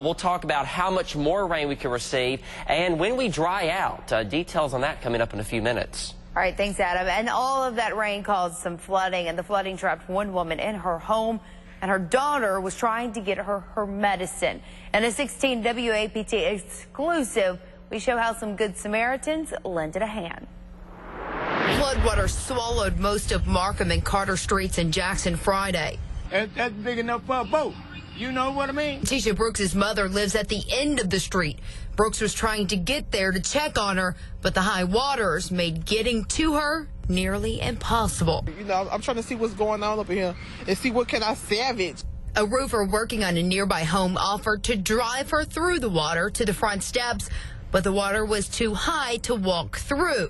We'll talk about how much more rain we can receive and when we dry out. Details on that coming up in a few minutes. All right, thanks, Adam. And all of that rain caused some flooding, and the flooding trapped one woman in her home, and her daughter was trying to get her medicine. And a 16 WAPT exclusive, we show how some good Samaritans lended a hand. Floodwater swallowed most of Markham and Carter Streets in Jackson Friday. That's big enough for a boat. You know what I mean? Tisha Brooks' mother lives at the end of the street. Brooks was trying to get there to check on her, but the high waters made getting to her nearly impossible. You know, I'm trying to see what's going on up here and see what can I salvage. A roofer working on a nearby home offered to drive her through the water to the front steps, but the water was too high to walk through.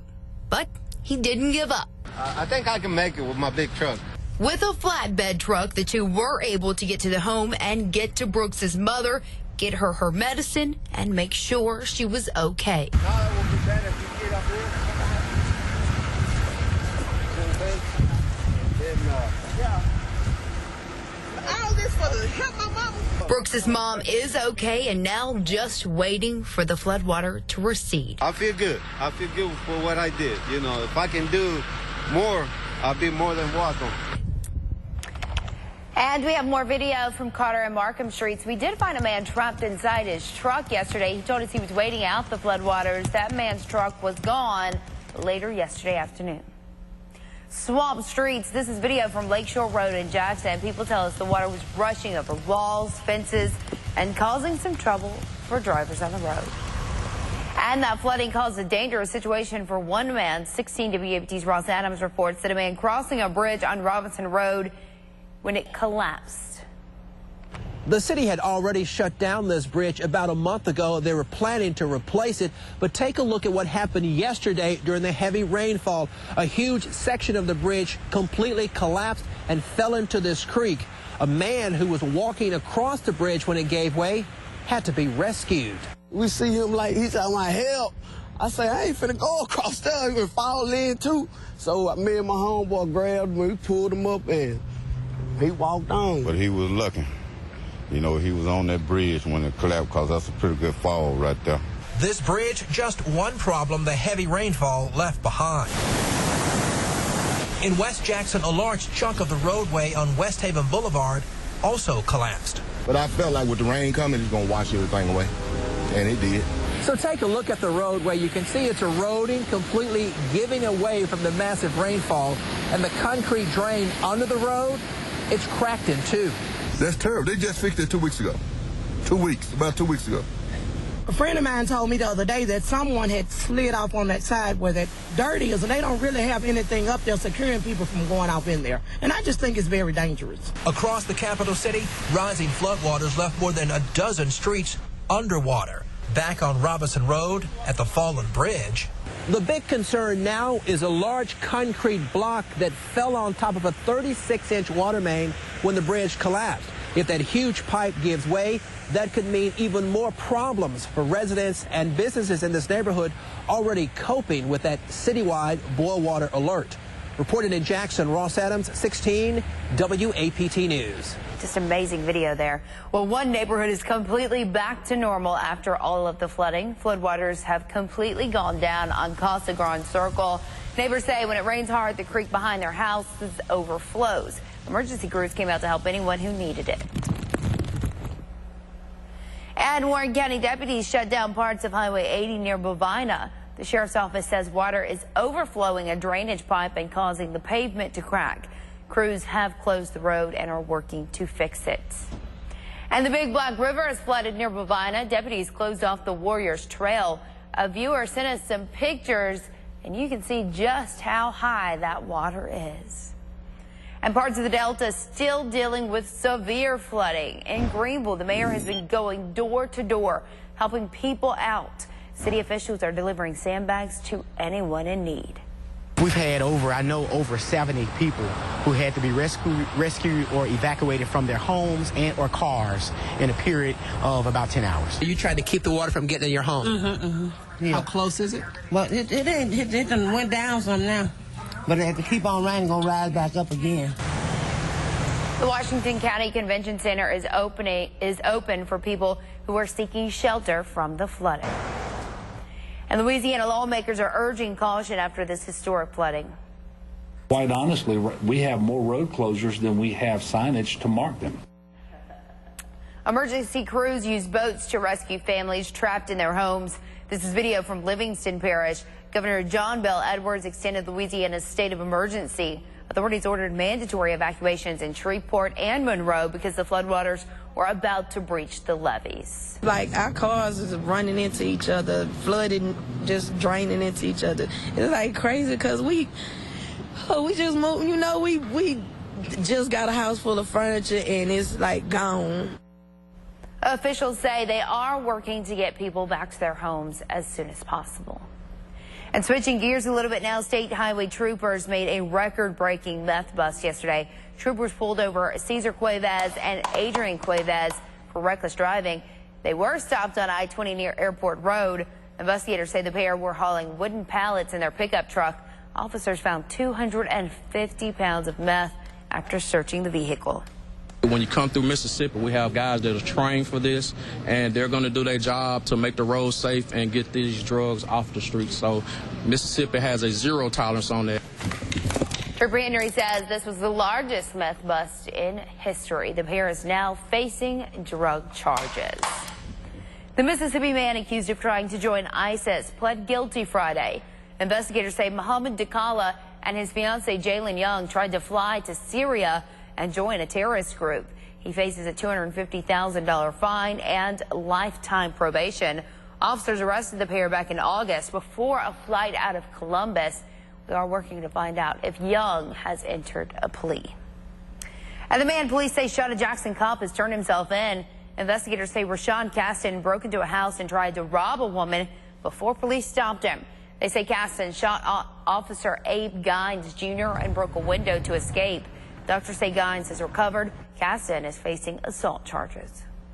But he didn't give up. I think I can make it with my big truck. With a flatbed truck, the two were able to get to the home and get to Brooks's mother, get her medicine, and make sure she was okay. Now it will be better if you get up here. All this for the help my mama. Brooks's mom is okay and now just waiting for the floodwater to recede. I feel good. I feel good for what I did. You know, if I can do more, I'll be more than welcome. And we have more video from Carter and Markham Streets. We did find a man trapped inside his truck yesterday. He told us he was waiting out the floodwaters. That man's truck was gone later yesterday afternoon. Swamp Streets. This is video from Lakeshore Road in Jackson. People tell us the water was rushing over walls, fences, and causing some trouble for drivers on the road. And that flooding caused a dangerous situation for one man. 16 WAPT's Ross Adams reports that a man crossing a bridge on Robinson Road when it collapsed. The city had already shut down this bridge about a month ago. They were planning to replace it, but take a look at what happened yesterday during the heavy rainfall. A huge section of the bridge completely collapsed and fell into this creek. A man who was walking across the bridge when it gave way had to be rescued. We see him like he's talking about help. I say, I ain't finna go across there. He would fall in too. So me and my homeboy grabbed him, we pulled him up, and he walked on. But he was lucky. You know, he was on that bridge when it collapsed, because that's a pretty good fall right there. This bridge, just one problem the heavy rainfall left behind. In West Jackson, a large chunk of the roadway on West Haven Boulevard also collapsed. But I felt like with the rain coming, it's going to wash everything away, and it did. So take a look at the roadway. You can see it's eroding, completely giving away from the massive rainfall, and the concrete drain under the road, it's cracked in two. That's terrible. They just fixed it 2 weeks ago. 2 weeks, about 2 weeks ago. A friend of mine told me the other day that someone had slid off on that side where that dirt is, and they don't really have anything up there securing people from going off in there. And I just think it's very dangerous. Across the capital city, rising floodwaters left more than a dozen streets underwater. Back on Robinson Road at the fallen bridge. The big concern now is a large concrete block that fell on top of a 36-inch water main when the bridge collapsed. If that huge pipe gives way, that could mean even more problems for residents and businesses in this neighborhood already coping with that citywide boil water alert. Reported in Jackson, Ross Adams, 16 WAPT News. Just amazing video there. Well, one neighborhood is completely back to normal after all of the flooding. Floodwaters have completely gone down on Casa Grande Circle. Neighbors say when it rains hard, the creek behind their houses overflows. Emergency crews came out to help anyone who needed it. And Warren County deputies shut down parts of Highway 80 near Bovina. The sheriff's office says water is overflowing a drainage pipe and causing the pavement to crack. Crews have closed the road and are working to fix it. And the Big Black River has flooded near Bovina. Deputies closed off the Warriors Trail. A viewer sent us some pictures, and you can see just how high that water is. And parts of the Delta still dealing with severe flooding. In Greenville, the mayor has been going door to door, helping people out. City officials are delivering sandbags to anyone in need. We've had over 70 people who had to be rescued or evacuated from their homes and or cars in a period of about 10 hours. You tried to keep the water from getting in your home? Yeah. How close is it? Well, it done went down some now, but it had to keep on raining, gonna rise back up again. The Washington County Convention Center is open for people who are seeking shelter from the flooding. And Louisiana lawmakers are urging caution after this historic flooding. Quite honestly, we have more road closures than we have signage to mark them. Emergency crews use boats to rescue families trapped in their homes. This is video from Livingston Parish. Governor John Bel Edwards extended Louisiana's state of emergency. Authorities ordered mandatory evacuations in Shreveport and Monroe because the floodwaters were about to breach the levees. Like, our cars is running into each other, flooding, just draining into each other. It's like crazy because we just moved, you know, we just got a house full of furniture and it's like gone. Officials say they are working to get people back to their homes as soon as possible. And switching gears a little bit now, state highway troopers made a record-breaking meth bust yesterday. Troopers pulled over Cesar Cuevas and Adrian Cuevas for reckless driving. They were stopped on I-20 near Airport Road. Investigators say the pair were hauling wooden pallets in their pickup truck. Officers found 250 pounds of meth after searching the vehicle. When you come through Mississippi, we have guys that are trained for this, and they're going to do their job to make the roads safe and get these drugs off the streets. So Mississippi has a zero tolerance on that. Trooper Henry says this was the largest meth bust in history. The pair is now facing drug charges. The Mississippi man accused of trying to join ISIS pled guilty Friday. Investigators say Mohammed Dakala and his fiancee Jalen Young tried to fly to Syria and join a terrorist group. He faces a $250,000 fine and lifetime probation. Officers arrested the pair back in August before a flight out of Columbus. We are working to find out if Young has entered a plea. And the man police say shot a Jackson cop has turned himself in. Investigators say Rashawn Caston broke into a house and tried to rob a woman before police stopped him. They say Caston shot Officer Abe Gines Jr. and broke a window to escape. Doctors say Gines has recovered. Caston is facing assault charges.